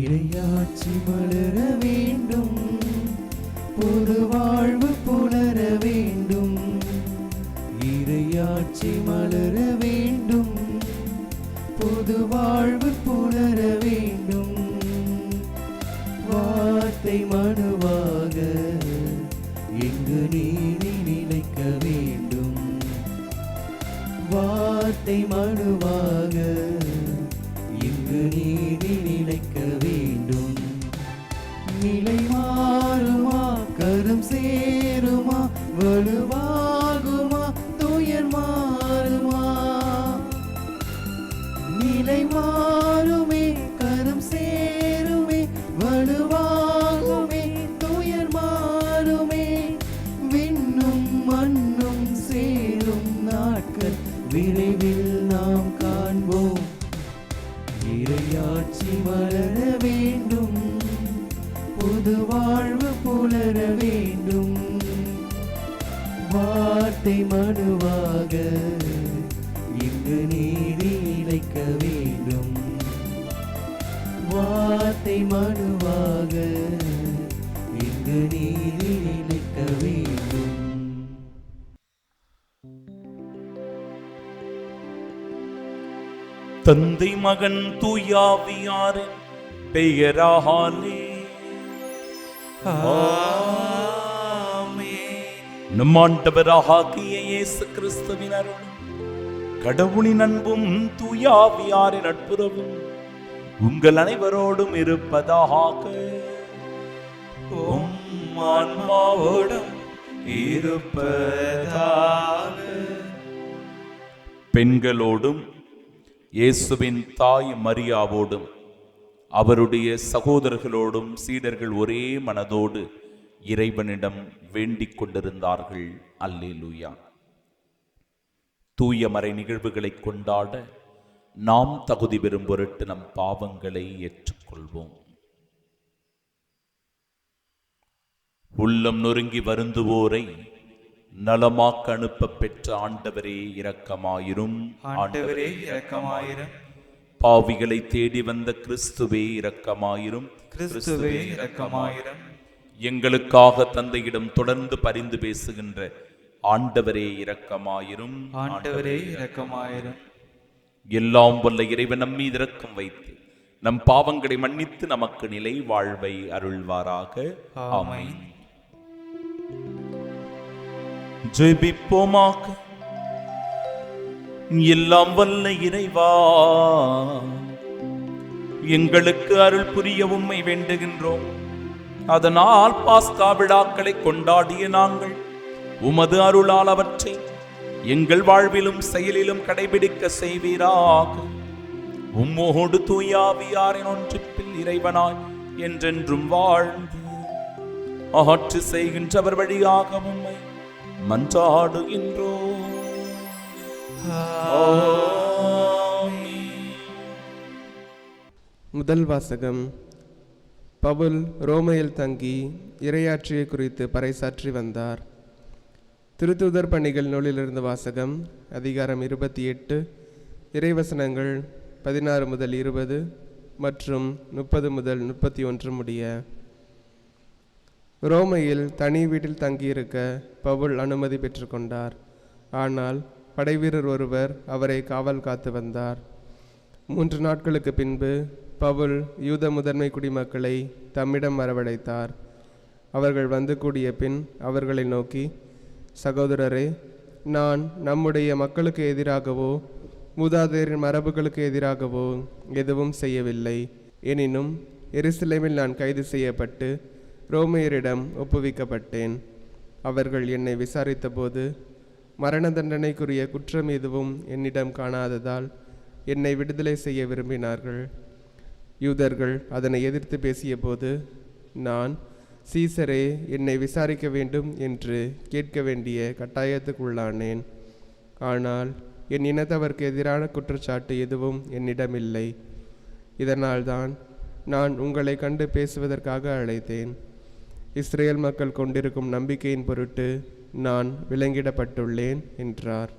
இறையாட்சி மலர வேண்டும், புது வாழ்வு புலர வேண்டும். இறையாட்சி மலர வேண்டும், புது வாழ்வு புலர வேண்டும். வார்த்தை மனுவாக எங்கு நீதி நிலைக்க வேண்டும். வார்த்தை மனுவாக இங்கு நீதி நிலைக்க வேண்டும். நிலை மாறுமா, கரும் சேருமா, வலுவாகுமா, துயர் மாறுமா. நிலை மாறுமே, கரும் சேருமே, வலுவாகுமே, துயர் மாறுமே. விண்ணும் மண்ணும் சேரும் நாட்கள் விரைவில் நாம் காண்போம். இறையாட்சி மலர வேண்டும், புது வாழ்வு புலர வேண்டும். வார்த்தை மனுவாக இங்கு நீதி நிலைக்க வேண்டும். வார்த்தை மனுவாக இங்கு நீதி நிலைக்க வேண்டும். தந்தை மகன் தூயாவியாரின் பெயராலே நம் ஆண்டவராகிய இயேசு கிறிஸ்துவின் அருளும் கடவுளின் அன்பும் தூயாவியாரின் நட்புறவும் உங்கள் அனைவரோடும் இருப்பதாக. உம் ஆன்மாவோடும் இருப்பதாக. பெண்களோடும் இயேசுவின் தாய் மரியாவோடும் அவருடைய சகோதரர்களோடும் சீடர்கள் ஒரே மனதோடு இறைவனிடம் வேண்டிக் கொண்டிருந்தார்கள். அல்லேலூயா. தூய மறை நிகழ்வுகளை கொண்டாட நாம் தகுதி பெறும் பொருட்டு நம் பாவங்களை ஏற்றுக்கொள்வோம். உள்ளம் நொறுங்கி வருந்துவோரை நலமாக்க அனுப்ப பெற்ற ஆண்டவரே இரக்கமாயிரும். ஆண்டவரே இரக்கமாயிரும். பாவிகளை தேடி வந்த கிறிஸ்துவே இரக்கமாயிரும். கிறிஸ்துவே இரக்கமாயிரும். எங்களுக்காக தந்தையிடம் தொடர்ந்து பரிந்து பேசுகின்ற ஆண்டவரே இரக்கமாயிரும். ஆண்டவரே இரக்கமாயிரும். எல்லாம் வல்ல இறைவன் நம் மீது இரக்கம் வைத்து நம் பாவங்களை மன்னித்து நமக்கு நிலை வாழ்வை அருள்வாராக. ஆமென். ஜெபிப்போமாக. எல்லாம் வல்ல இறைவா, எங்களுக்கு அருள் புரிய உம்மை வேண்டுகின்றோம். அதனால் பாஸ்கா விழாக்களை கொண்டாடிய நாங்கள் உமது அருளால் அவற்றை எங்கள் வாழ்விலும் செயலிலும் கடைபிடிக்க செய்வீராக. உம்மோடு தூயாவியாரின் ஒன்றிப்பில் இறைவனாய் என்றென்றும் வாழ்ந்து ஆட்சி செய்கின்றவர் வழியாக உம்மை மன்றாடுகின்றோம். முதல் வாசகம். பவுல் ரோமையில் தங்கி இறையாட்சியை குறித்து பறைசாற்றி வந்தார். திருத்தூதர் பணிகள் நூலிலிருந்து வாசகம். அதிகாரம் 28, இறைவசனங்கள் 16 முதல் 20 மற்றும் 30 முதல் 31 முடிய. ரோமையில் தனி வீட்டில் தங்கியிருக்க பவுல் அனுமதி பெற்றுக்கொண்டார். ஆனால் படைவீரர் ஒருவர் அவரை காவல் காத்து வந்தார். 3 நாட்களுக்கு பின்பு பவுல் யூத முதன்மை குடிமக்களை தம்மிடம் வரவழைத்தார். அவர்கள் வந்து கூடிய பின் அவர்களை நோக்கி, சகோதரரே, நான் நம்முடைய மக்களுக்கு எதிராகவோ மூதாதையரின் மரபுகளுக்கு எதிராகவோ எதுவும் செய்யவில்லை. எனினும் எருசலேமில் நான் கைது செய்யப்பட்டு ரோமையரிடம் ஒப்புவிக்கப்பட்டேன். அவர்கள் என்னை விசாரித்தபோது மரண தண்டனைக்குரிய குற்றம் எதுவும் என்னிடம் காணாததால் என்னை விடுதலை செய்ய விரும்பினார்கள். யூதர்கள் அதனை எதிர்த்து பேசிய போது நான், சீசரே என்னை விசாரிக்க வேண்டும் என்று கேட்க வேண்டிய கட்டாயத்துக்குள்ளானேன். ஆனால் என் இனத்தவருக்கு எதிரான குற்றச்சாட்டு எதுவும் என்னிடமில்லை. இதனால்தான் நான் உங்களை கண்டு பேசுவதற்காக அழைத்தேன். இஸ்ரேல் மக்கள் கொண்டிருக்கும் நம்பிக்கையின் பொருட்டு நான் விலங்கிடப்பட்டுள்ளேன் என்றார்.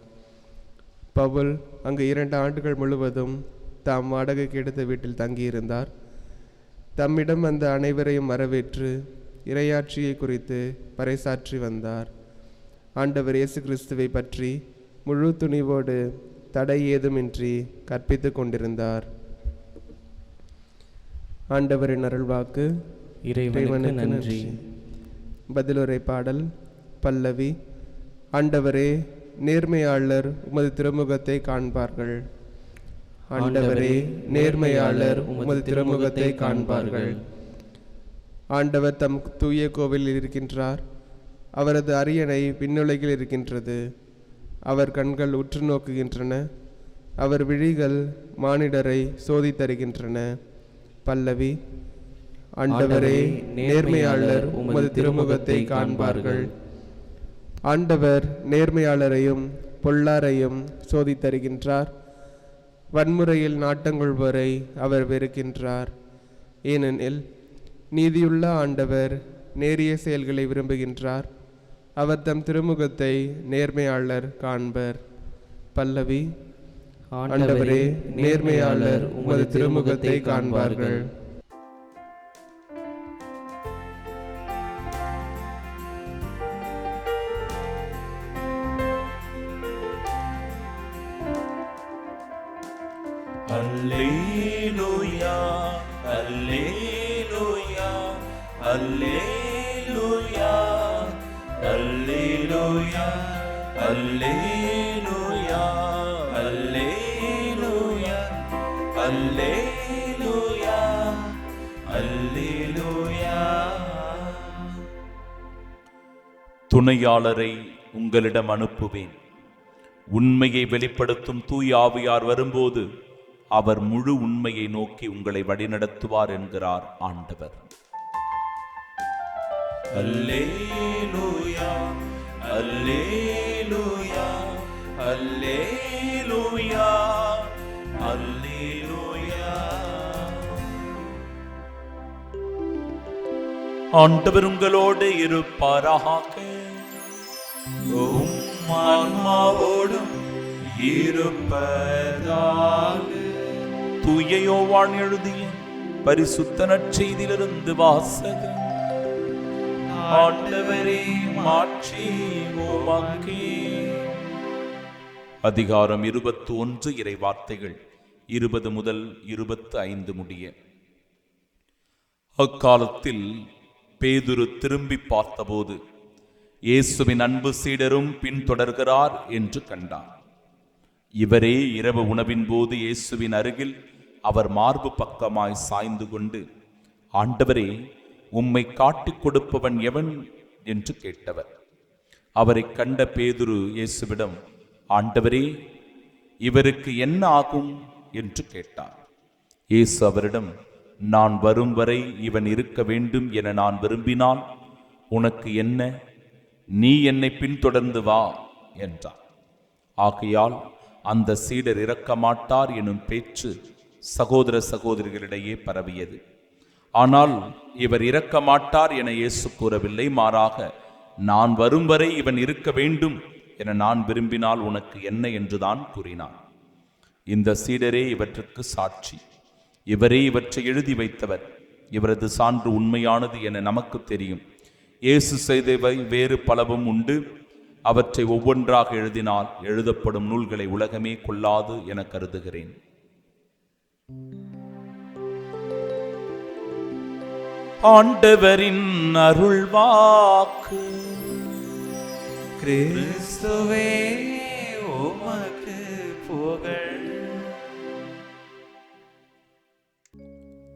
பவுல் அங்கு 2 ஆண்டுகள் முழுவதும் தாம் வாடகைக்கு எடுத்த வீட்டில் தங்கியிருந்தார். தம்மிடம் வந்த அனைவரையும் வரவேற்று இறையாட்சியை குறித்து பறைசாற்றி வந்தார். ஆண்டவர் இயேசு கிறிஸ்துவை பற்றி முழு துணிவோடு தடை ஏதுமின்றி கற்பித்து கொண்டிருந்தார். ஆண்டவரின் அருள்வாக்கு. இறைவனுக்கு நன்றி. பதிலுரை பாடல். பல்லவி. ஆண்டவரே, நேர்மையாளர் உமது திருமுகத்தை காண்பார்கள். ஆண்டவரே, நேர்மையாளர் உமது திருமுகத்தை காண்பார்கள். ஆண்டவர் தம் தூய கோவிலில் இருக்கின்றார். அவரது அரியணை விண்ணுலகில் இருக்கின்றது. அவர் கண்கள் உற்று நோக்குகின்றன. அவர் விழிகள் மானிடரை சோதித்தருகின்றன. பல்லவி. ஆண்டவரே, நேர்மையாளர் உமது திருமுகத்தை காண்பார்கள். ஆண்டவர் நேர்மையாளரையும் பொல்லாரையும் சோதித்தருகின்றார். வன்முறையில் நாட்டங்கொள்வோரை அவர் வெறுக்கின்றார். ஏனெனில் நீதியுள்ள ஆண்டவர் நேரிய செயல்களை விரும்புகின்றார். அவர் தம் திருமுகத்தை நேர்மையாளர் காண்பர். பல்லவி. ஆண்டவரே, நேர்மையாளர் உமது திருமுகத்தை காண்பார்கள். அல்லேலூயா, அல்லேலூயா, அல்லேலூயா, அல்லேலூயா, அல்லேலூயா, அல்லேலூயா, அல்லேலூயா, அல்லேலூயா. துணையாளரை உங்களிடம் அனுப்புவேன். உண்மையை வெளிப்படுத்தும் தூய ஆவியார் வரும்போது அவர் முழு உண்மையை நோக்கி உங்களை வழிநடத்துவார் என்கிறார் ஆண்டவர். அல்லேலூயா, அல்லேலூயா, அல்லேலூயா, அல்லேலூயா. ஆண்டவர் உங்களோடு இருப்பாராக. உம் ஆன்மாவோடும் இருப்பதாக. தூய யோவான் எழுதிய பரிசுத்த நற்செய்தியிலிருந்து வாசகம். ஆண்டவரே, மாட்சி உமக்கே. அதிகாரம் 21. இறை வார்த்தைகள் 20 முதல் 25 முடிய. அக்காலத்தில் பேதுரு திரும்பி பார்த்தபோது இயேசுவின் அன்பு சீடரும் பின்தொடர்கிறார் என்று கண்டார். இவரே இரவு உணவின் போது இயேசுவின் அருகில் அவர் மார்பு பக்கமாய் சாய்ந்து கொண்டு, ஆண்டவரே, உம்மை காட்டிக் கொடுப்பவன் எவன் என்று கேட்டவர். அவரை கண்ட பேதுரு இயேசுவிடம், ஆண்டவரே, இவருக்கு என்ன ஆகும் என்று கேட்டார். இயேசு அவரிடம், நான் வரும் வரை இவன் இருக்க வேண்டும் என நான் விரும்பினால் உனக்கு என்ன? நீ என்னை பின்தொடர்ந்து வா என்றார். ஆகையால் அந்த சீடர் இறக்க மாட்டார் எனும் பேச்சு சகோதர சகோதரிகளிடையே பரவியது. ஆனால் இவர் இறக்க மாட்டார் என இயேசு கூறவில்லை. மாறாக, நான் வரும் வரை இவன் இருக்க வேண்டும் என நான் விரும்பினால் உனக்கு என்ன என்றுதான் கூறினார். இந்த சீடரே இவற்றுக்கு சாட்சி. இவரே இவற்றை எழுதி வைத்தவர். இவரது சான்று உண்மையானது என நமக்கு தெரியும். இயேசு செய்தவை வேறு பலவும் உண்டு. அவற்றை ஒவ்வொன்றாக எழுதினால் எழுதப்படும் நூல்களை உலகமே கொள்ளாது என கருதுகிறேன். ஆண்டவரின் அருள்வாக்கு. கிறிஸ்துவே, உமக்கு புகழ்.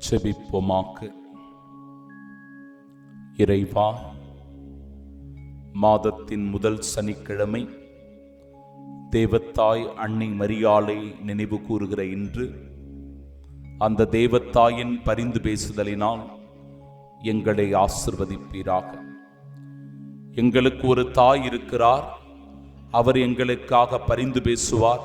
செபிப்போமாக. இறைவா, மாதத்தின் முதல் சனிக்கிழமை தேவத்தாய் அன்னை மரியாளை நினைவு கூறுகிற இன்று அந்த தேவத்தாயின் பரிந்து பேசுதலினால் எங்களை ஆசிர்வதிப்பீராக. எங்களுக்கு ஒரு தாய் இருக்கிறார். அவர் எங்களுக்காக பரிந்து பேசுவார்,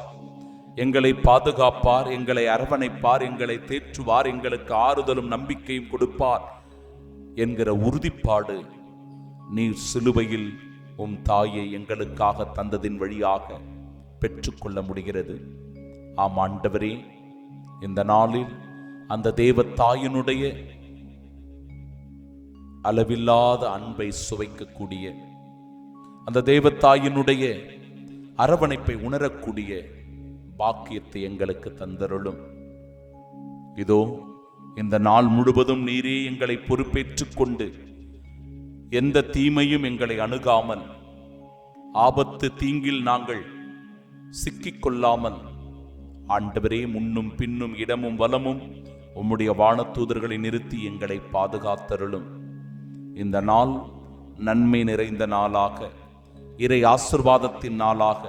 எங்களை பாதுகாப்பார், எங்களை அரவணைப்பார், எங்களை தேற்றுவார், எங்களுக்கு ஆறுதலும் நம்பிக்கையும் கொடுப்பார் என்கிற உறுதிப்பாடு நீர் சிலுவையில் உம் தாயை எங்களுக்காக தந்ததின் வழியாக பெற்றுக்கொள்ள முடிகிறது. ஆம் ஆண்டவரே, இந்த நாளில் அந்த தேவ தாயினுடைய அளவில்லாத அன்பை சுவைக்கக்கூடிய அந்த தேவத்தாயினுடைய அரவணைப்பை உணரக்கூடிய பாக்கியத்தை எங்களுக்கு தந்தருளும். இதோ இந்த நாள் முழுவதும் நீரே எங்களை பொறுப்பேற்றுக் கொண்டு எந்த தீமையும் எங்களை அணுகாமல், ஆபத்து தீங்கில் நாங்கள் சிக்கிக்கொள்ளாமல், ஆண்டவரே முன்னும் பின்னும் இடமும் வலமும் உம்முடைய வானதூதர்களை நிறுத்தி எங்களை பாதுகாத்தருளும். இந்த நாள் நன்மை நிறைந்த நாளாக, இறை ஆசீர்வாதத்தின் நாளாக,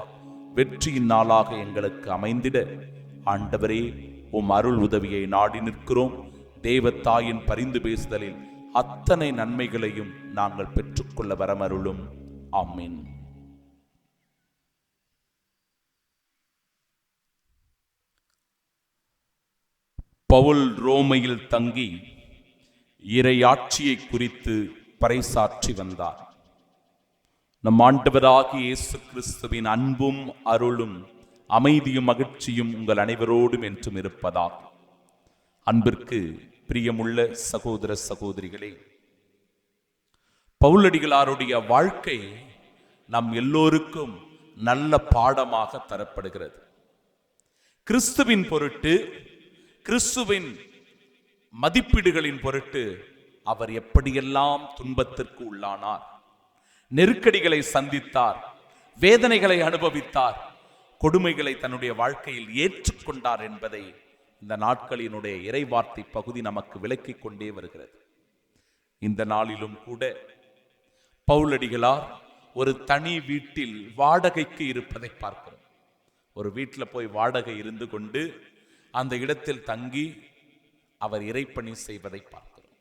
வெற்றியின் நாளாக எங்களுக்கு அமைந்திட ஆண்டவரே உம் அருள் உதவியை நாடி நிற்கிறோம். தேவத்தாயின் பரிந்து பேசுதலில் அத்தனை நன்மைகளையும் நாங்கள் பெற்றுக்கொள்ள வரமருளும். ஆமீன். பவுல் ரோமையில் தங்கி இறையாட்சியை குறித்து பறைசாற்றி வந்தார். நம் ஆண்டவராகிய இயேசு கிறிஸ்துவின் அன்பும் அருளும் அமைதியும் மகிழ்ச்சியும் உங்கள் அனைவரோடும் என்றும் இருப்பதாக. அன்பிற்கு பிரியமுள்ள சகோதர சகோதரிகளே, பவுலடிகளாருடைய வாழ்க்கை நம் எல்லோருக்கும் நல்ல பாடமாக தரப்படுகிறது. கிறிஸ்துவின் பொருட்டு, கிறிஸ்துவின் மதிப்பீடுகளின் பொருட்டு அவர் எப்படியெல்லாம் துன்பத்திற்கு உள்ளானார், நெருக்கடிகளை சந்தித்தார், வேதனைகளை அனுபவித்தார், கொடுமைகளை தன்னுடைய வாழ்க்கையில் ஏற்றுக்கொண்டார் என்பதை இந்த நாட்களினுடைய இறைவார்த்தை பகுதி நமக்கு விளக்கிக் கொண்டே வருகிறது. இந்த நாளிலும் கூட பவுலடிகளார் ஒரு தனி வீட்டில் வாடகைக்கு இருப்பதை பார்க்கிறோம். ஒரு வீட்டில் போய் வாடகை இருந்து கொண்டு அந்த இடத்தில் தங்கி அவர் இறைப்பணி செய்வதை பார்க்கிறோம்.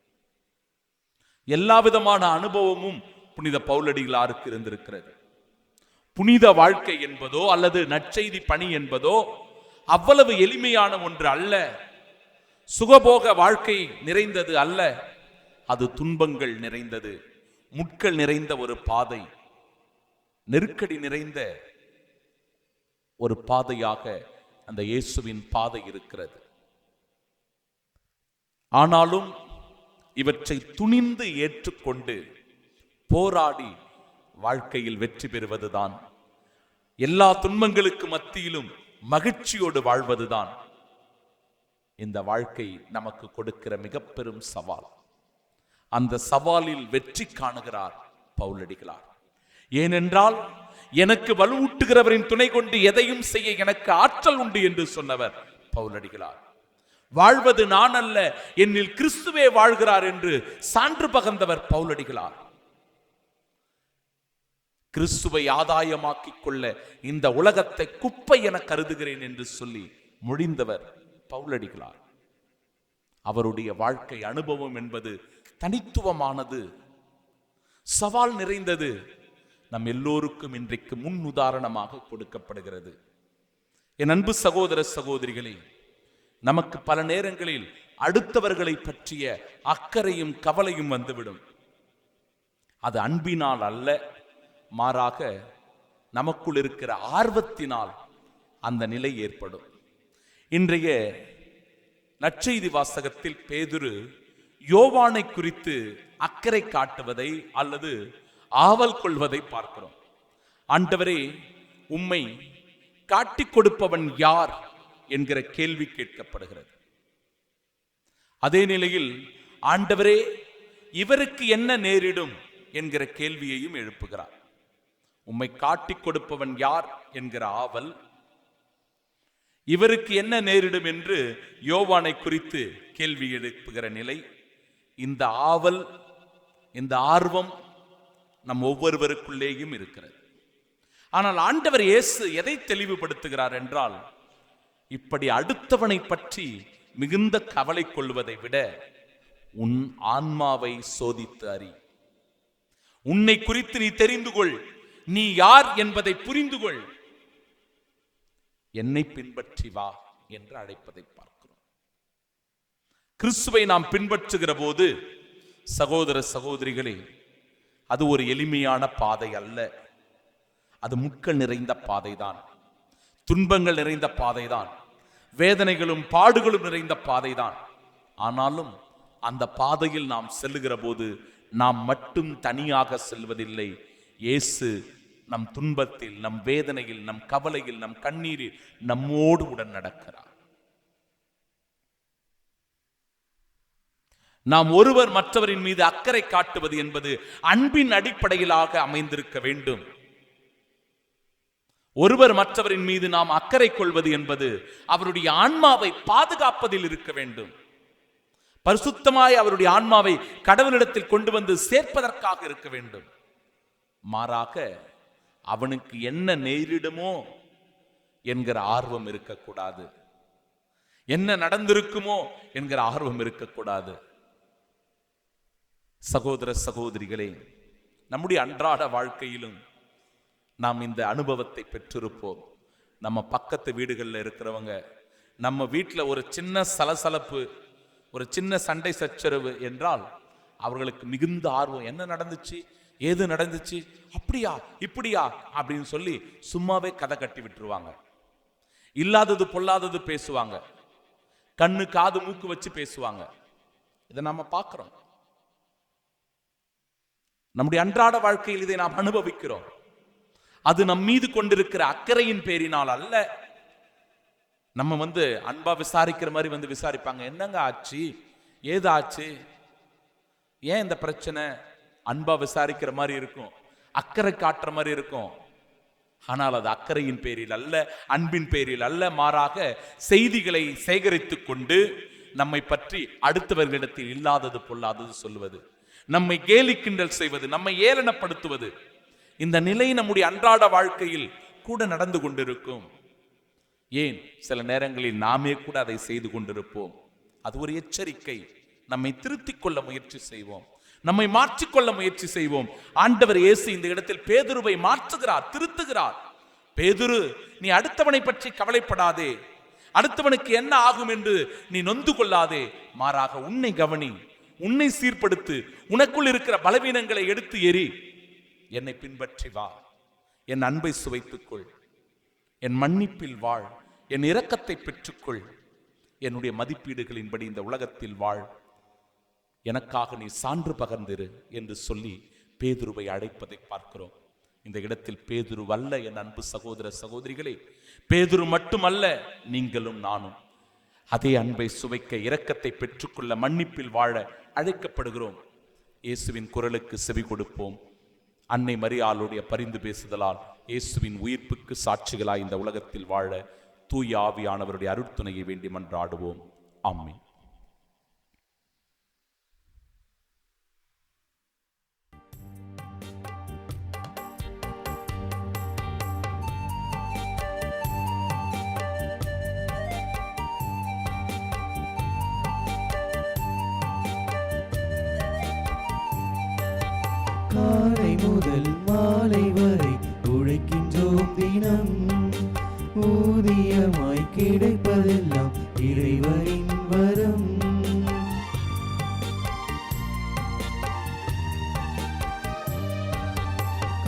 எல்லா விதமான அனுபவமும் புனித பவுலடிகளாருக்கு இருந்திருக்கிறது. புனித வாழ்க்கை என்பதோ அல்லது நற்செய்தி பணி என்பதோ அவ்வளவு எளிமையான ஒன்று அல்ல. சுகபோக வாழ்க்கை நிறைந்தது அல்ல. அது துன்பங்கள் நிறைந்தது, முட்கள் நிறைந்த ஒரு பாதை, நெருக்கடி நிறைந்த ஒரு பாதையாக அந்த இயேசுவின் பாதை இருக்கிறது. ஆனாலும் இவற்றை துணிந்து ஏற்றுக்கொண்டு போராடி வாழ்க்கையில் வெற்றி பெறுவதுதான், எல்லா துன்பங்களுக்கு மத்தியிலும் மகிழ்ச்சியோடு வாழ்வதுதான் இந்த வாழ்க்கை நமக்கு கொடுக்கிற மிக பெரும் சவால். அந்த சவாலில் வெற்றி காணுகிறார் பவுலடிகளார். ஏனென்றால் எனக்கு வலுவூட்டுகிறவரின் துணை கொண்டு எதையும் செய்ய எனக்கு ஆற்றல் உண்டு என்று சொன்னவர் பவுலடிகளார். வாழ்வது நான் அல்ல, என்னில் கிறிஸ்துவே வாழ்கிறார் என்று சான்று பகர்ந்தவர் பவுலடிகளார். கிறிஸ்துவை ஆதாயமாக்கிக் கொள்ள இந்த உலகத்தை குப்பை என கருதுகிறேன் என்று சொல்லி மொழிந்தவர் பவுலடிகளார். அவருடைய வாழ்க்கை அனுபவம் என்பது தனித்துவமானது, சவால் நிறைந்தது, நம் எல்லோருக்கும் இன்றைக்கு முன் உதாரணமாக கொடுக்கப்படுகிறது. என் அன்பு சகோதர சகோதரிகளே, நமக்கு பல நேரங்களில் அடுத்தவர்களை பற்றிய அக்கறையும் கவலையும் வந்துவிடும். அது அன்பினால் அல்ல, மாறாக நமக்குள் இருக்கிற ஆர்வத்தினால் அந்த நிலை ஏற்படும். இன்றைய நற்செய்தி வாசகத்தில் பேதுரு யோவானை குறித்து அக்கறை காட்டுவதை அல்லது ஆவல் கொள்வதை பார்க்கிறோம். ஆண்டவரே, உம்மை காட்டிக் கொடுப்பவன் யார் என்கிற கேள்வி கேட்கப்படுகிறது. அதே நிலையில் ஆண்டவரே, இவருக்கு என்ன நேரிடும் என்கிற கேள்வியையும் எழுப்புகிறார். உம்மை காட்டிக் கொடுப்பவன் யார் என்கிற ஆவல், இவருக்கு என்ன நேரிடும் என்று யோவானை குறித்து கேள்வி எழுப்புகிற நிலை, இந்த ஆவல், இந்த ஆர்வம் நம் ஒவ்வொருவருக்குள்ளேயும் இருக்கிறது. ஆனால் ஆண்டவர் இயேசு எதை தெளிவுபடுத்துகிறார் என்றால், இப்படி அடுத்தவனை பற்றி மிகுந்த கவலை கொள்வதை விட உன் ஆன்மாவை சோதித்து அறி. உன்னை குறித்து நீ தெரிந்து கொள், நீ யார் என்பதை புரிந்து கொள், என்னை பின்பற்றி வா என்று அழைப்பதை பார்க்கிறோம். கிறிஸ்துவை நாம் பின்பற்றுகிற போது சகோதர சகோதரிகளே, அது ஒரு எளிமையான பாதை அல்ல. அது முட்கள் நிறைந்த பாதைதான், துன்பங்கள் நிறைந்த பாதைதான், வேதனைகளும் பாடுகளும் நிறைந்த பாதைதான். ஆனாலும் அந்த பாதையில் நாம் செல்லுகிற போது நாம் மட்டும் தனியாக செல்வதில்லை. இயேசு நம் துன்பத்தில், நம் வேதனையில், நம் கவலையில், நம் கண்ணீரில் நம்மோடு உடன் நடக்கிறார். நாம் ஒருவர் மற்றவரின் மீது அக்கறை காட்டுவது என்பது அன்பின் அடிப்படையிலாக அமைந்திருக்க வேண்டும். ஒருவர் மற்றவரின் மீது நாம் அக்கறை கொள்வது என்பது அவருடைய ஆன்மாவை பாதுகாப்பதில் இருக்க வேண்டும். பரிசுத்தமாய் அவருடைய ஆன்மாவை கடவுளிடத்தில் கொண்டு வந்து சேர்ப்பதற்காக இருக்க வேண்டும். மாறாக அவனுக்கு என்ன நேரிடுமோ என்கிற ஆர்வம் இருக்கக்கூடாது, என்ன நடந்திருக்குமோ என்கிற ஆர்வம் இருக்கக்கூடாது. சகோதர சகோதரிகளே, நம்முடைய அன்றாட வாழ்க்கையிலும் நாம் இந்த அனுபவத்தை பெற்றிருப்போம். நம்ம பக்கத்து வீடுகளில் இருக்கிறவங்க, நம்ம வீட்டில் ஒரு சின்ன சலசலப்பு, ஒரு சின்ன சண்டை சச்சரவு என்றால் அவர்களுக்கு மிகுந்த ஆர்வம். என்ன நடந்துச்சு, ஏது நடந்துச்சு, அப்படியா இப்படியா அப்படின்னு சொல்லி சும்மாவே கதை கட்டி விட்டுருவாங்க. இல்லாதது பொல்லாதது பேசுவாங்க, கண்ணு காது மூக்கு வச்சு பேசுவாங்க. இதை நாம பார்க்கிறோம். நம்முடைய அன்றாட வாழ்க்கையில் இதை நாம் அனுபவிக்கிறோம். அது நம் மீது கொண்டிருக்கிற அக்கறையின் பேரினால் அல்ல. நம்ம அன்பா விசாரிக்கிற மாதிரி விசாரிப்பாங்க, என்னங்க ஆச்சு, ஏது ஆச்சு, ஏன் இந்த பிரச்சனை, அன்பா விசாரிக்கிற மாதிரி இருக்கும், அக்கறை காட்டுற மாதிரி இருக்கும். ஆனால் அது அக்கறையின் பேரில் அல்ல, அன்பின் பேரில் அல்ல. மாறாக செய்திகளை சேகரித்துக் கொண்டு நம்மை பற்றி அடுத்தவர்களிடத்தில் இல்லாதது பொல்லாதது சொல்லுவது, நம்மை கேலி கிண்டல் செய்வது, நம்மை ஏளனப்படுத்துவது, இந்த நிலை நம்முடைய அன்றாட வாழ்க்கையில் கூட நடந்து கொண்டிருக்கும். ஏன் சில நேரங்களில் நாமே கூட அதை செய்து கொண்டிருப்போம். அது ஒரு எச்சரிக்கை. நம்மை திருத்திக் கொள்ள முயற்சி செய்வோம், நம்மை மாற்றிக்கொள்ள முயற்சி செய்வோம். ஆண்டவர் இயேசு இந்த இடத்தில் பேதுருவை மாற்றுகிறார், திருத்துகிறார். பேதுரு, நீ அடுத்தவனை பற்றி கவலைப்படாதே, அடுத்தவனுக்கு என்ன ஆகும் என்று நீ நொந்து கொள்ளாதே, மாறாக உன்னை கவனி, உன்னை சீர்படுத்து, உனக்குள் இருக்கிற பலவீனங்களை எடுத்து எறி, என்னை பின்பற்றி வா, என் அன்பை சுவைத்துக்கொள், என் மன்னிப்பில் வாழ், என் இரக்கத்தை பெற்றுக்கொள், என்னுடைய மதிப்பீடுகளின்படி இந்த உலகத்தில் வாழ், எனக்காக நீ சான்று பகர்ந்திரு என்று சொல்லி பேதுருவை அழைப்பதை பார்க்கிறோம். இந்த இடத்தில் பேதுரு அல்ல, என் அன்பு சகோதர சகோதரிகளே, பேதுரு மட்டுமல்ல, நீங்களும் நானும் அதே அன்பை சுவைக்க, இரக்கத்தை பெற்றுக்கொள்ள, மன்னிப்பில் வாழ அழைக்கப்படுகிறோம். இயேசுவின் குரலுக்கு செவி கொடுப்போம். அன்னை மரியாளுடைய பரிந்து பேசுதலால் இயேசுவின் உயிர்ப்புக்கு சாட்சிகளாய் இந்த உலகத்தில் வாழ தூய ஆவியானவருடைய அருட்துணையை வேண்டி மன்றாடுவோம். ஆமென். காலை முதல் மாலை வரை உழைக்கின்றோம் தினம், ஊதியமாய் கிடைப்பதெல்லாம் இறைவனின் வரம்.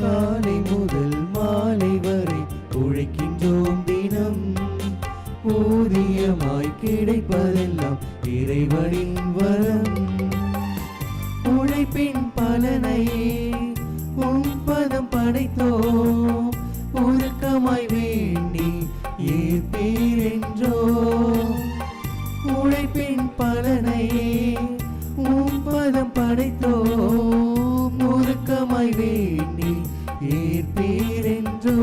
காலை முதல் மாலை வரை உழைக்கின்றோம் தினம், ஊதியமாய் கிடைப்பதெல்லாம் இறைவனின் வரம். உழைப்பின் பலனையே உன்பதம் படைத்தோம், உருக்கமாய் வேண்டி ஏற்பீரென்றோ. உழைப்பின் பலனையே உன்பதம் படைத்தோம், உருக்கமாய் வேண்டி ஏற்பீரென்றோ.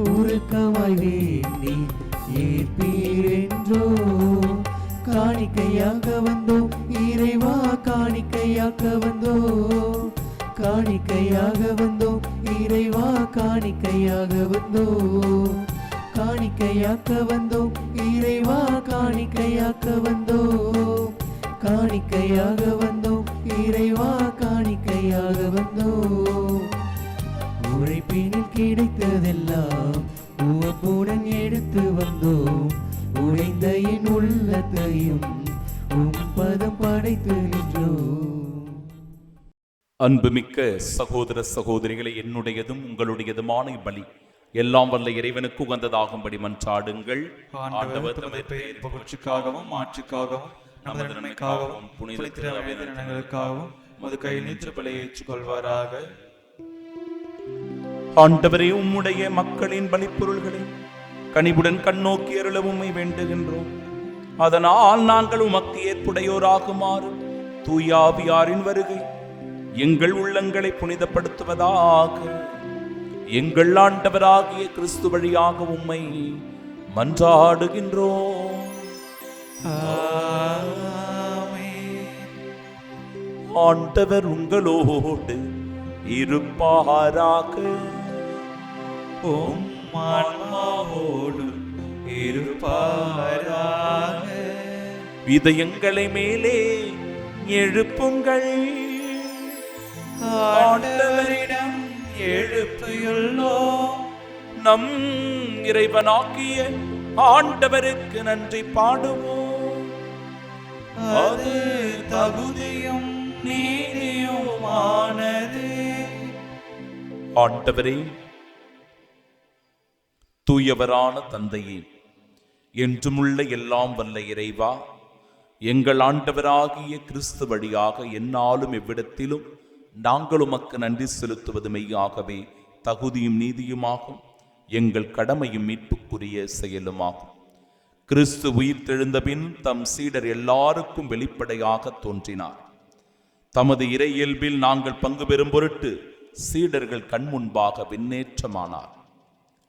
உருக்கமாய் வேண்டி ஏற்பீரென்றோ. காணிக்கையாக வந்தோம் இறைவா, காணிக்கையாக வந்தோம், காணிக்கையாக வந்தோம் இறைவா, காணிக்கையாக வந்தோம், காணிக்கையாக வந்தோம் இறைவா, காணிக்கையாக வந்தோம், காணிக்கையாக வந்தோம் இறைவா, காணிக்கையாக வந்தோம். உழைப்பினில் கிடைத்ததெல்லாம் உவப்புடன் எடுத்து வந்தோம், உழைந்த என் உள்ளத்தையும் உம்பதம் படைத்து நின்றோம். அன்புமிக்க சகோதர சகோதரிகளை, என்னுடையதும் உங்களுடையதுமான பலி எல்லாம் வல்ல இறைவனுக்கு உகந்ததாகும்படி மன்றாடுங்கள். ஆண்டவர் தமது பெயர் புகழ்ச்சிக்காகவும் மாற்றுக்காகவும் நமது நன்மைக்காகவும் புனித திருநங்களுக்காகவும் உமது கையில் நித்திரப்பலை ஏற்றுக்கொள்வாராக. ஆண்டவரே, உம்முடைய மக்களின் பலிப்பொருள்களை கனிவுடன் கண்ணோக்கி அருள உம்மை வேண்டுகின்றோம். அதனால் நாங்கள் உமக்கு ஏற்புடையோராகுமாறு தூயாவியாரின் வருகை எங்கள் உள்ளங்களை புனிதப்படுத்துவதாக. எங்கள் ஆண்டவராகிய கிறிஸ்து வழியாக உம்மை மன்றாடுகின்றோம். ஆண்டவர் உங்களோடு இருப்பாராக. ஆன்மாவோடு இருப்பாராக. இதயங்களை மேலே எழுப்புங்கள். ஆண்டவரிடம் எழுப்பியுள்ளோம். நம் இறைவனாகிய ஆண்டவருக்கு நன்றி பாடுவோம். அது தகுதியும் நீதியுமானது. ஆண்டவரே, தூயவரான தந்தையே, என்றுமுள்ள எல்லாம் வல்ல இறைவா, எங்கள் ஆண்டவராகிய கிறிஸ்து வழியாக எந்நாளும் எவ்விடத்திலும் நாங்கள் உமக்கு நன்றி செலுத்துவது மெய்யாகவே தகுதியும் நீதியுமாகும், எங்கள் கடமையும் மீட்புக்குரிய செயலுமாகும். கிறிஸ்து உயிர்த்தெழுந்த பின் தம் சீடர் எல்லாருக்கும் வெளிப்படையாக தோன்றினார். தமது இறை இயல்பில் நாங்கள் பங்கு பெறும் பொருட்டு சீடர்கள் கண்முன்பாக விண்ணேற்றமானார்.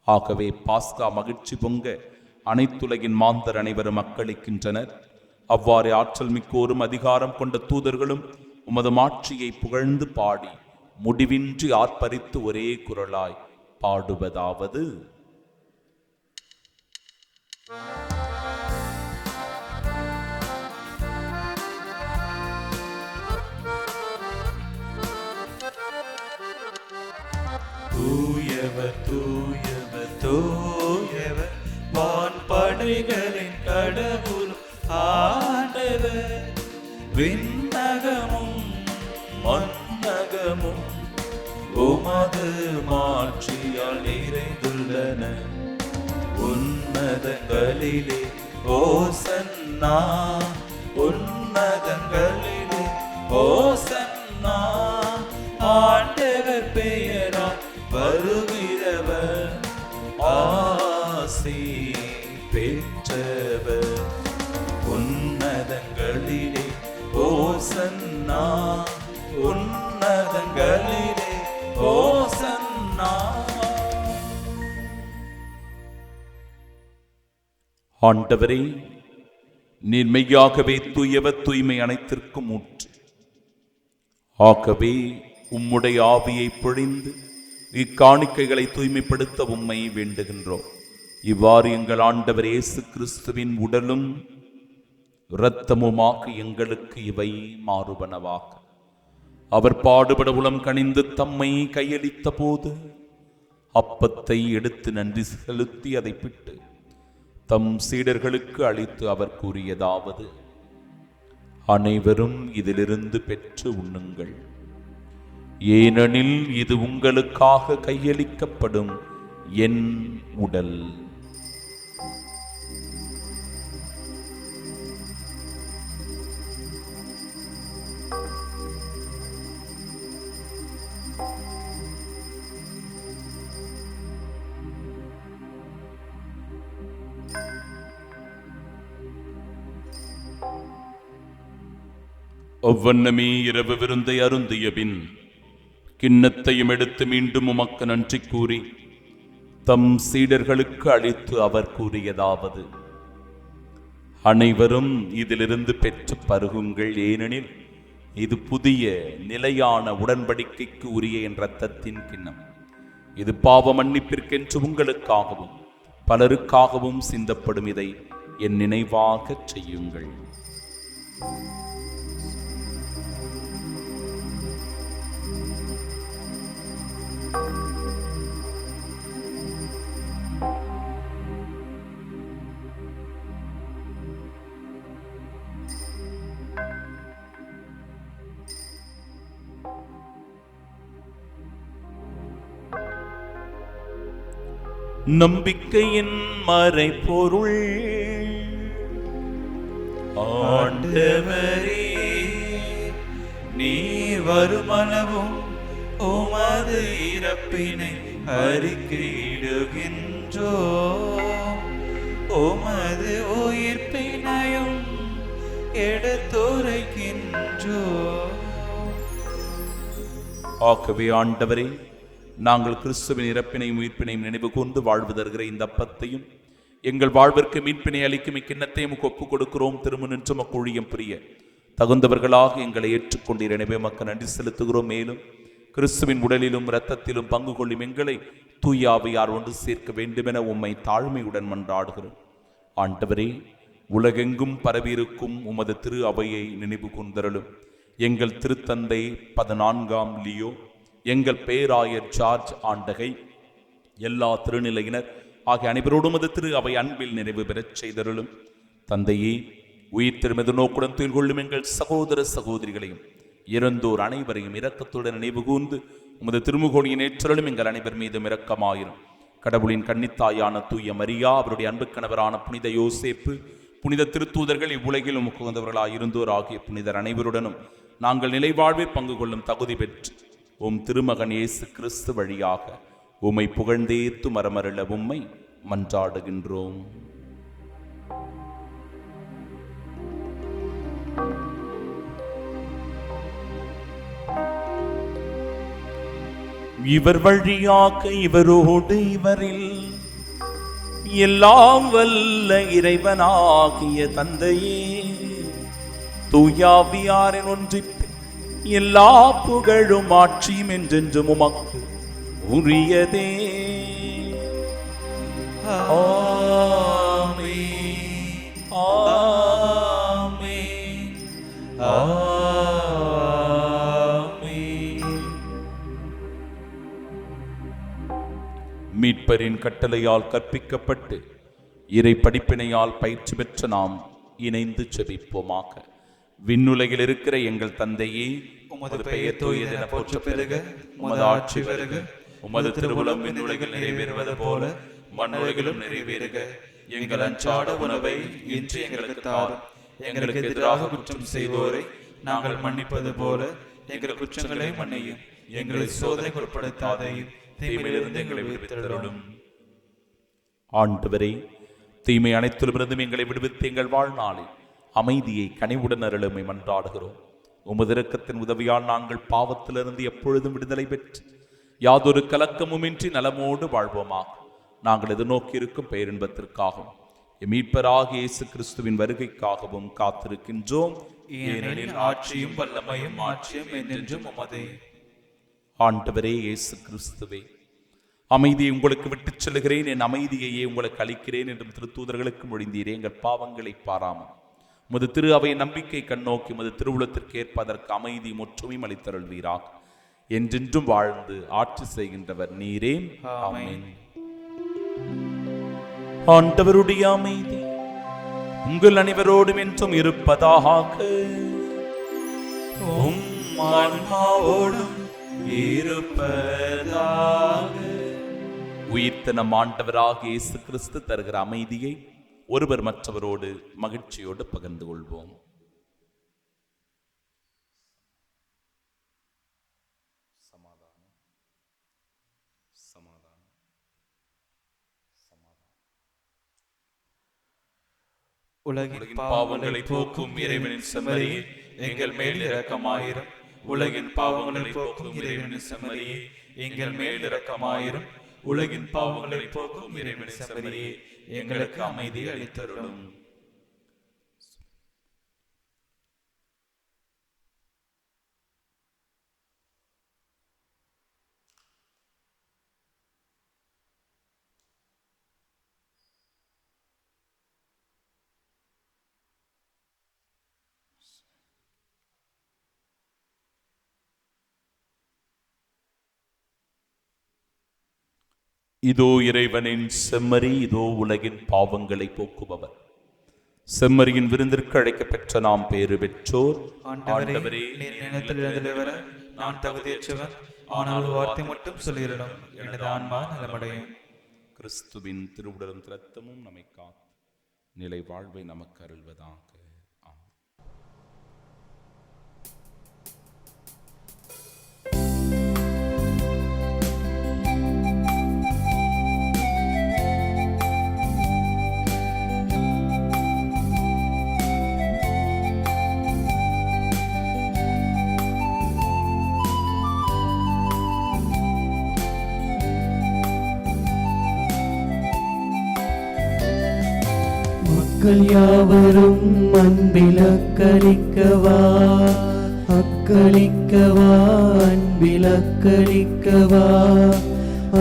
ஆகவே பாஸ்கா மகிழ்ச்சி பொங்க அனைத்துலகின் மாந்தர் அனைவரும் அக்களிக்கின்றனர். அவ்வாறு ஆற்றல் மிக்கோரும் அதிகாரம் கொண்ட தூதர்களும் உமது மாட்சியை புகழ்ந்து பாடி முடிவின்றி ஆர்ப்பரித்து ஒரே குரலாய் பாடுவதாவது: தூயவர் தூயவர் தூயவர் வான்படைகளின் கடவுள் ஆண்டவர். விண்ணகமும் மண்ணகமும் உமது மாட்சியால் நிறைந்துள்ளன. உன்னதங்களிலே ஓசன்னா, உன்னதங்களிலே ஓசன்னா. ஆண்டவர் பெயரால் வருகிறவர் ஆசி பெற்றவர். உன்னதங்களிலே ஓசன்னா, உன்னதங்களிலே ஓசன்னா. ஆண்டவரே, நீர் மெய்யாகவே தூயவர், தூய்மை அனைத்திற்கும் ஊற்று. ஆகவே உம்முடைய ஆவியை பொழிந்து இக்காணிக்கைகளை தூய்மைப்படுத்த உம்மை வேண்டுகின்றோம். இவ்வாறு எங்கள் ஆண்டவர் இயேசு கிறிஸ்துவின் உடலும் இரத்தமுமாக எங்களுக்கு இவை மாறுபனவாக. அவர் பாடுபட உளம் கனிந்து தம்மை கையளித்த போது அப்பத்தை எடுத்து நன்றி செலுத்தி அதை பிட்டு தம் சீடர்களுக்கு அளித்து அவர் கூறியதாவது: அனைவரும் இதிலிருந்து பெற்று உண்ணுங்கள், ஏனெனில் இது உங்களுக்காக கையளிக்கப்படும் என் உடல். ஒவ்வொன்னமே இரவு விருந்தை அருந்திய பின் கிண்ணத்தையும் எடுத்து மீண்டும் உமக்கு நன்றி கூறி தம் சீடர்களுக்கு அளித்து அவர் கூறியதாவது: அனைவரும் இதிலிருந்து பெற்று பருகுங்கள், ஏனெனில் இது புதிய நிலையான உடன்படிக்கைக்கு உரிய என் இரத்தத்தின் கிண்ணம். இது பாவ மன்னிப்பிற்கென்று உங்களுக்காகவும் பலருக்காகவும் சிந்தப்படும். இதை என் நினைவாக செய்யுங்கள். நம்பிக்கையின் மறைபொருள். ஆண்டவரே, நீர் வருமளவும் உமது இறப்பினை அறிக்கையிடுகின்றோ, உமது உயிர்ப்பினையும் எடுத்துரைக்கின்றோ. ஆகவே ஆண்டவரே, நாங்கள் கிறிஸ்துவின் இறப்பினையும் உயிர்ப்பினையும் நினைவு கூர்ந்து வாழ்வு தருகிற இந்த அப்பத்தையும் எங்கள் வாழ்விற்கு மீட்பினை அளிக்கும் இக்கிண்ணத்தையும் ஒப்புக் கொடுக்கிறோம். திருமுனின்று மக்கு ஊழியம் புரிய தகுந்தவர்களாக எங்களை ஏற்றுக்கொண்டீர். எனவே மக்கள் நன்றி செலுத்துகிறோம். மேலும் கிறிஸ்துவின் உடலிலும் இரத்தத்திலும் பங்கு கொள்ளும் எங்களை தூய ஆவியார் ஒன்று சேர்க்க வேண்டுமென உம்மை தாழ்மையுடன் மன்றாடுகிறோம். ஆண்டவரே, உலகெங்கும் பரவியிருக்கும் உமது திரு அவையை நினைவு கூர்ந்தருளும். எங்கள் திருத்தந்தை 14ஆம் லியோ, எங்கள் பேராயர் ஜார்ஜ் ஆண்டகை, எல்லா திருநிலையினர் ஆகிய அனைவரோடும் அது திரு அவை அன்பில் நிறைவு பெறச் செய்தருளும். தந்தையே, உயிர் திருமது நோக்குடன் துயில் கொள்ளும் எங்கள் சகோதர சகோதரிகளையும் இறந்தோர் அனைவரையும் இரக்கத்துடன் நினைவு கூர்ந்து உமது திருமுகோணியின் ஏற்றலும் எங்கள் அனைவர் மீதும் இரக்கமாயிரும். கடவுளின் கன்னித்தாயான தூய மரியா, அவருடைய அன்பு கணவரான புனித யோசேப்பு, புனித திருத்தூதர்கள், இவ்வுலகிலும் உகந்தவர்களாயிருந்தோர் ஆகிய புனிதர் அனைவருடனும் நாங்கள் நிலைவாழ்வில் பங்கு கொள்ளும் தகுதி பெற்று உம் திருமகன் இயேசு கிறிஸ்து வழியாக உம்மை புகழ்ந்தேத்து மரமருள உம்மை மன்றாடுகின்றோம். இவர் வழியாக இவரோடு இவரில் எல்லாம் வல்ல இறைவனாகிய தந்தையே, தூயாவியாரின் ஒன்றிப்பில் எல்லா புகழும் ஆட்சியும் என்றென்றும் உமக்கு உரியதே. ஆமென், ஆமென், ஆமென். மீட்பரின் கட்டளையால் கற்பிக்கப்பட்டு இறை படிப்பினையால் பயிற்சி பெற்ற நாம் இணைந்து செபிப்போமாக. விண்ணுலகில் இருக்கிற எங்கள் தந்தையே, உமது பெயர் தூயதென போற்றப் பெறுக. உமது ஆட்சி வருக. உமது திருவுளம் விண்ணுலகில் நிறைவேறுவது போல மண்ணுலகிலும் நிறைவேறுக. எங்கள் அன்றாட உணவை இன்று எங்களுக்கு தாரும். எங்களுக்கு எதிராக குற்றம் செய்வோரை நாங்கள் மன்னிப்பது போல எங்கள் குற்றங்களை மன்னியும். எங்களை சோதனைக்கு உட்படுத்தாதையும், தீமையிலிருந்து எங்களை விடுவித்தருளும். ஆண்டவரே, தீமை அனைத்திலுமிருந்தும் எங்களை விடுவித்து எங்கள் வாழ்நாளில் அமைதியை கனிவுடன் அருளுமை மன்றாடுகிறோம். உமது இரக்கத்தின் உதவியால் நாங்கள் பாவத்திலிருந்து எப்பொழுதும் விடுதலை பெற்று யாதொரு கலக்கமுமின்றி நலமோடு வாழ்வோமாக. நாங்கள் எதிர்நோக்கி இருக்கும் பேரின்பத்திற்காகவும் மீட்பராகிய இயேசு கிறிஸ்துவின் வருகைக்காகவும் காத்திருக்கின்றோம். ஏனெனில் ஆட்சியும் வல்லமையும் ஆட்சியும் என்றென்றும் உமதே. ஆண்டவரே இயேசு கிறிஸ்துவே, அமைதியை உங்களுக்கு விட்டுச் செல்கிறேன், என் அமைதியையே உங்களுக்கு அளிக்கிறேன் என்றும் திருத்தூதர்களுக்கு மொழிந்தீரே. எங்கள் பாவங்களை பாராமல் முது திரு அவை நம்பிக்கை கண்ணோக்கி முது திருவுளத்திற்கு ஏற்பதற்கு அமைதி முற்றுமையும் அளித்தருள்வீராக. என்றென்றும் வாழ்ந்து ஆட்சி செய்கின்றவர் நீரே. ஆமென். ஆண்டவருடைய அமைதி உங்கள் அனைவரோடும் என்றும் இருப்பதாக. உம் ஆன்மாவோடும் இருப்பதாக. உயிர்த்த நம் ஆண்டவராக இயேசு கிறிஸ்து தருகிற அமைதியை ஒருவர் மற்றவரோடு மகிழ்ச்சியோடு பகிர்ந்து கொள்வோம். சமாதானம், சமாதானம், சமாதானம். உலகின் பாவங்களை போக்கும் இறைவனின் செம்மறியே, எங்கள் மேல் இரக்கமாயிரும். உலகின் பாவங்களை போக்கும் இறைவனின் செம்மறியே, எங்கள் மேல் இரக்கமாயிரும். உலகின் பாவங்களை போக்கும் இறைவனின் செம்மறியே, எங்களுக்கு அமைதி அளித்தருளும். இதோ இறைவனின் செம்மறி, இதோ உலகின் பாவங்களை போக்குபவர். செம்மறியின் விருந்திற்கு அழைக்க பெற்ற நாம் பேறு பெற்றோர். ஆண்டவரே, நீர் நினைத்தில் எழுந்து வர நான் தகுதியற்றவன். ஆனால் வார்த்தை மட்டும் சொல்லிடணும், எனது ஆன்மா நலமடையும். கிறிஸ்துவின் திருவுடலும் இரத்தமும் நம்மை காத்து நிலை வாழ்வை நமக்கு அருள்வதாக. மக்கள் யாவரும் அன்பில் அக்களிக்கவா, அக்களிக்கவா, அன்பில் அக்களிக்கவா,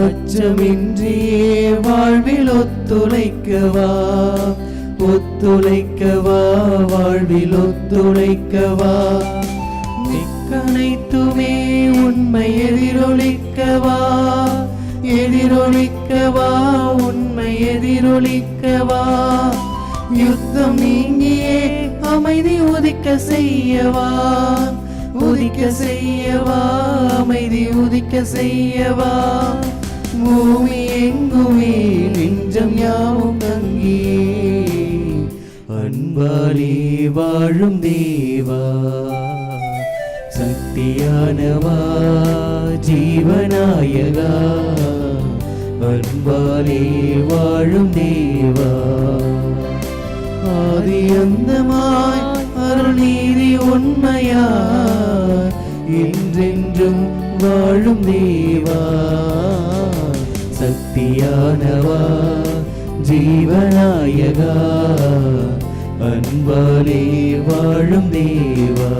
அச்சமின்றியே வாழ்வில் ஒத்துழைக்கவா, ஒத்துழைக்கவா, வாழ்வில் ஒத்துழைக்கவா, மிக்கனைத்துமே உண்மை எதிரொலிக்கவா, எதிரொலிக்கவா, உண்மை எதிரொலிக்கவா, யுத்தம் நீங்கியே அமைதி உதிக்க செய்யவா, உதிக்க செய்யவா, அமைதி உதிக்க செய்யவா, பூமி எங்குமே நெஞ்சம் யாவும் தங்கியே அன்பாலே வாழும் தேவா, சக்தியானவா, ஜீவநாயகா, அன்பாலே வாழும் தேவா, ஆதி அந்தமாய் அருள் நீதி உண்மையாய் என்றென்றும் வாழும் தேவா, சக்தியானவா, ஜீவநாயகா, அன்பாலே வாழும் தேவா.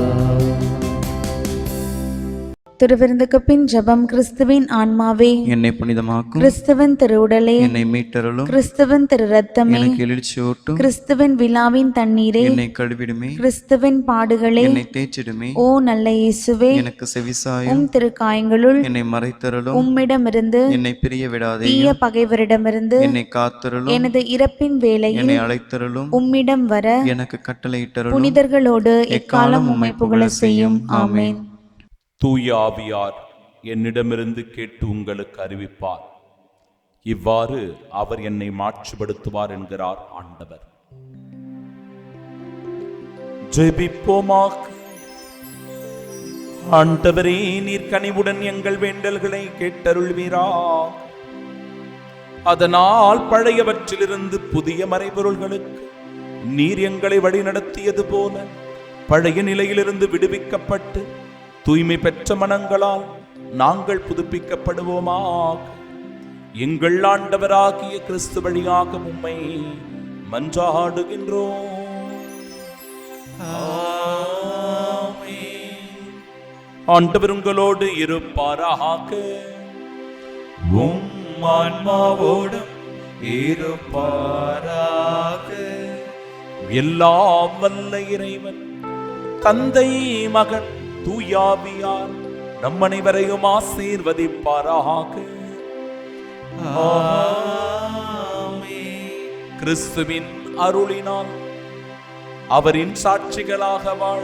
திருவிருந்துக்கு பின் ஜெபம். கிறிஸ்துவின் ஆன்மாவே என்னை புனிதமாக்கும், கிறிஸ்துவின் திருவுடலே என்னை மீட்டருளும், கிறிஸ்துவின் திரு ரத்தமே எனக்கு எழுச்சியூட்டும், கிறிஸ்துவின் விழாவின் தண்ணீரே என்னை கழுவிடுமே, கிறிஸ்துவின் பாடுகளே என்னை தேய்ச்சிடுமே, ஓ நல்ல இயேசுவே, எனக்கு செவிசாயும், உம் திருக்காயங்களுள் என்னை மறைத்தருளும், உம்மிடமிருந்து என்னை பிரிய விடாதே, தீய பகைவரிடமிருந்து என்னை காத்தருளும், எனது இறப்பின் வேளையில் என்னை அழைத்தருளும், உம்மிடம் வர எனக்கு கட்டளையிட்டருளும், புனிதர்களோடு எக்காலம் உம்மை புகழ செய்யும். ஆமென். தூய ஆவியார் என்னிடமிருந்து கேட்டு உங்களுக்கு அறிவிப்பார். இவ்வாறு அவர் என்னை மாட்சிப்படுத்துவார் என்கிறார் ஆண்டவர். ஜெபிப்போமாக. ஆண்டவரே, நீர் கனிவுடன் எங்கள் வேண்டல்களை கேட்டருள்வீரா. அதனால் பழையவற்றிலிருந்து புதிய மறைபொருள்களுக்கு நீர் எங்களை வழிநடத்தியது போல பழைய நிலையிலிருந்து விடுவிக்கப்பட்டு தூய்மை பெற்ற மனங்களால் நாங்கள் புதுப்பிக்கப்படுவோமாக. எங்கள் ஆண்டவராகிய கிறிஸ்து வழியாக உம்மை மன்றாடுகின்றோம். ஆண்டவர் உங்களோடு இருப்பாராக. உம் ஆன்மாவோடும் இருப்பாராக. எல்லாம் வல்ல இறைவன் தந்தை, மகன், தூயாவியார் நம் அனைவரையும் ஆசீர்வதிப்பாராக. கிறிஸ்துவின் அருளினால் அவரின் சாட்சிகளாக வாழ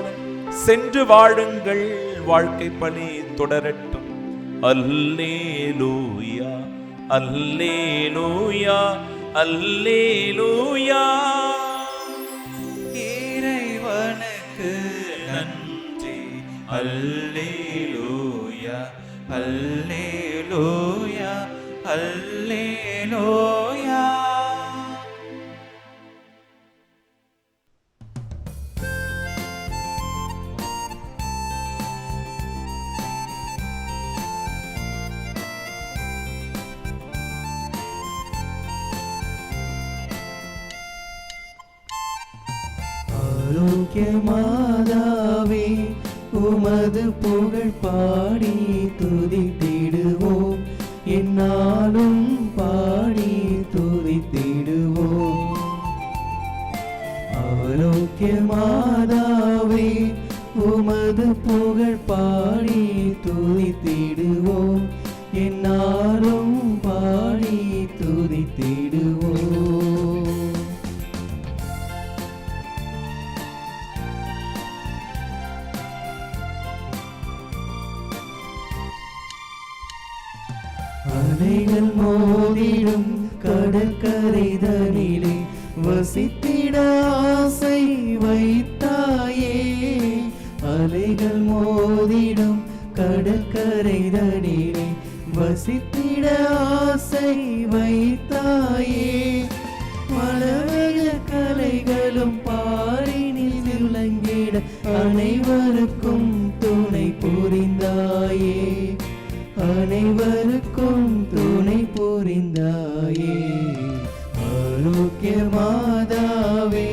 சென்று வாழுங்கள். வாழ்க்கை பணி தொடரட்டும். அல்லேலூயா, அல்லேலூயா, அல்லேலூயா. இறைவனுக்கு நன்றி. அல்லேலூயா, அல்லேலூயா, அல்லேலூயா. ஆரோக்கிய மாதாவே, உமது புகழ் பாடி துதித்திடுவோம், என்னாலும் பாடி துதித்திடுவோம். ஆரோக்கிய மாதாவே, உமது புகழ் பாடி துதித்திடுவோம், என்னாலும் பாடி துதித்திடுவோம். அலைகள் மோதிடும் கடற்கரை தனிலே வசித்திட ஆசை வைத்தாயே. அலைகள் மோதிடும் கடற்கரை தனிலே வசித்திட ஆசை வைத்தாயே. மலரக கலைகளும் பாரினில் விளங்கிட அனைவருக்கும் துணை புரிந்தாயே. அனைவருக்கும் துணை புரிந்தாயே. ஆரோக்கிய மாதாவே,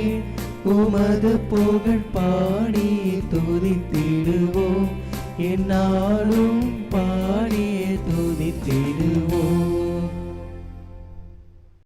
உமது புகழ் பாடி துதித்திடுவோம், என்னாலும் பாடி துதித்திடுவோம்.